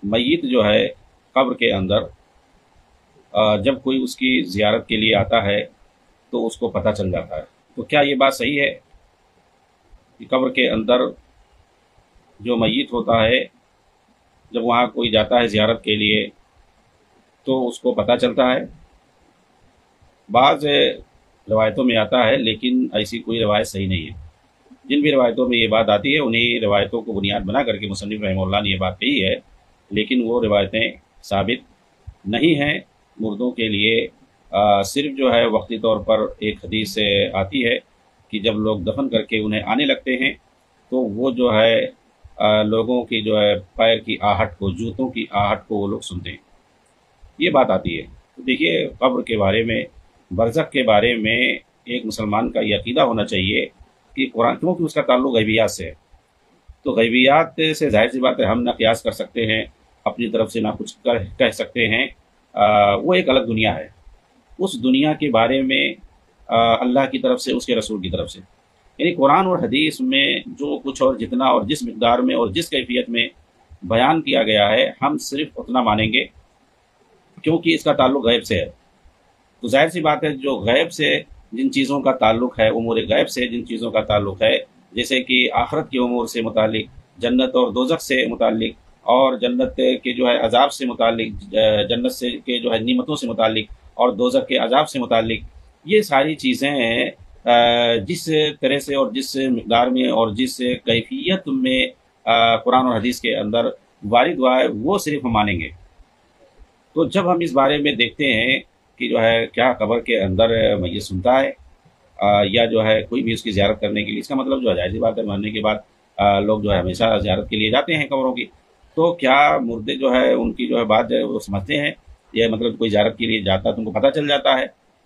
میت جو ہے قبر کے اندر جب کوئی اس کی زیارت کے لیے آتا ہے تو اس کو پتہ چل جاتا ہے، تو کیا یہ بات صحیح ہے کہ قبر کے اندر جو میت ہوتا ہے جب وہاں کوئی جاتا ہے زیارت کے لیے تو اس کو پتہ چلتا ہے؟ بعض روایتوں میں آتا ہے، لیکن ایسی کوئی روایت صحیح نہیں ہے۔ جن بھی روایتوں میں یہ بات آتی ہے انہیں روایتوں کو بنیاد بنا کر کے مصنف رحمہ اللہ نے یہ بات کہی ہے، لیکن وہ روایتیں ثابت نہیں ہیں مردوں کے لیے۔ صرف جو ہے وقتی طور پر ایک حدیث سے آتی ہے کہ جب لوگ دفن کر کے انہیں آنے لگتے ہیں تو وہ جو ہے لوگوں کی جو ہے پیر کی آہٹ کو، جوتوں کی آہٹ کو وہ لوگ سنتے ہیں، یہ بات آتی ہے۔ تو دیکھیے، قبر کے بارے میں، برزخ کے بارے میں ایک مسلمان کا یہ عقیدہ ہونا چاہیے کہ قرآن، کیونکہ اس کا تعلق غیبیات سے ہے، تو غیبیات سے ظاہر سی بات ہے ہم نہ قیاس کر سکتے ہیں، اپنی طرف سے نہ کچھ کہہ سکتے ہیں۔ وہ ایک الگ دنیا ہے، اس دنیا کے بارے میں اللہ کی طرف سے، اس کے رسول کی طرف سے، یعنی قرآن اور حدیث میں جو کچھ اور جتنا اور جس مقدار میں اور جس کیفیت میں بیان کیا گیا ہے ہم صرف اتنا مانیں گے، کیونکہ اس کا تعلق غیب سے ہے۔ تو ظاہر سی بات ہے جو غیب سے جن چیزوں کا تعلق ہے، امور غیب سے جن چیزوں کا تعلق ہے، جیسے کہ آخرت کے امور سے متعلق، جنت اور دوزخ سے متعلق، اور جنت کے جو ہے عذاب سے متعلق، جنت سے کے جو ہے نعمتوں سے متعلق، اور دوزخ کے عذاب سے متعلق، یہ ساری چیزیں جس طرح سے اور جس مقدار میں اور جس کیفیت میں قرآن اور حدیث کے اندر وارد ہوا ہے وہ صرف ہم مانیں گے۔ تو جب ہم اس بارے میں دیکھتے ہیں کہ جو ہے کیا قبر کے اندر میت سنتا ہے یا جو ہے کوئی بھی اس کی زیارت کرنے کے لیے، اس کا مطلب جو ہے ظاہر سی بات ہے مرنے کے بعد لوگ جو ہے ہمیشہ زیارت کے لیے جاتے ہیں قبروں کی، تو کیا مردے جو ہے ان کی جو ہے بات جو ہے وہ سمجھتے ہیں؟ یہ مطلب کوئی زیارت کے لیے جاتا ہے تو ان کو پتہ چل جاتا ہے،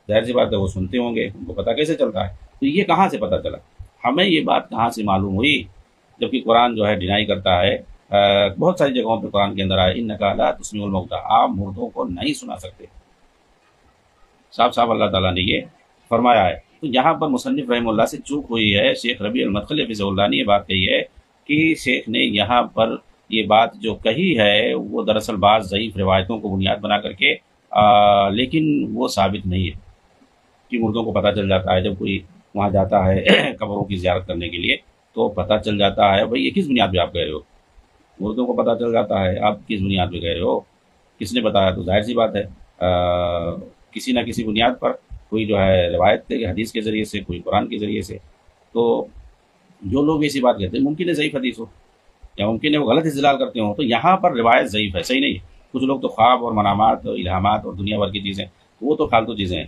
ظاہر سی بات ہے وہ سنتے ہوں گے، ان کو پتہ کیسے چلتا ہے؟ تو یہ کہاں سے پتہ چلا؟ ہمیں یہ بات کہاں سے معلوم ہوئی؟ جبکہ قرآن جو ہے ڈینائی کرتا ہے، بہت ساری جگہوں پہ قرآن کے اندر آئے انک لا تسمع الموتى، آپ مردوں کو نہیں سنا سکتے، صاف صاف اللہ تعالیٰ نے یہ فرمایا ہے۔ تو یہاں پر مصنف رحمہ اللہ سے چوک ہوئی ہے، شیخ ربیع المدخلی حفظہ اللہ نے یہ بات کہی ہے کہ شیخ نے یہاں پر یہ بات جو کہی ہے وہ دراصل بعض ضعیف روایتوں کو بنیاد بنا کر کے لیکن وہ ثابت نہیں ہے کہ مردوں کو پتہ چل جاتا ہے جب کوئی وہاں جاتا ہے قبروں کی زیارت کرنے کے لیے تو پتہ چل جاتا ہے۔ بھائی یہ کس بنیاد پہ آپ کہہ رہے ہو مردوں کو پتہ چل جاتا ہے؟ آپ کس بنیاد پہ کہہ رہے ہو؟ کس نے بتایا؟ تو ظاہر سی بات ہے کسی نہ کسی بنیاد پر، کوئی جو ہے روایت حدیث کے ذریعے سے، کوئی قرآن کے ذریعے سے۔ تو جو لوگ ایسی بات کہتے ہیں ممکن ہے ضعیف حدیث ہو یا ممکن ہے وہ غلط استدلال کرتے ہوں، تو یہاں پر روایت ضعیف ہے، صحیح نہیں ہے۔ کچھ لوگ تو خواب اور منامات اور الہامات اور دنیا بھر کی چیزیں، وہ تو فالتو چیزیں ہیں۔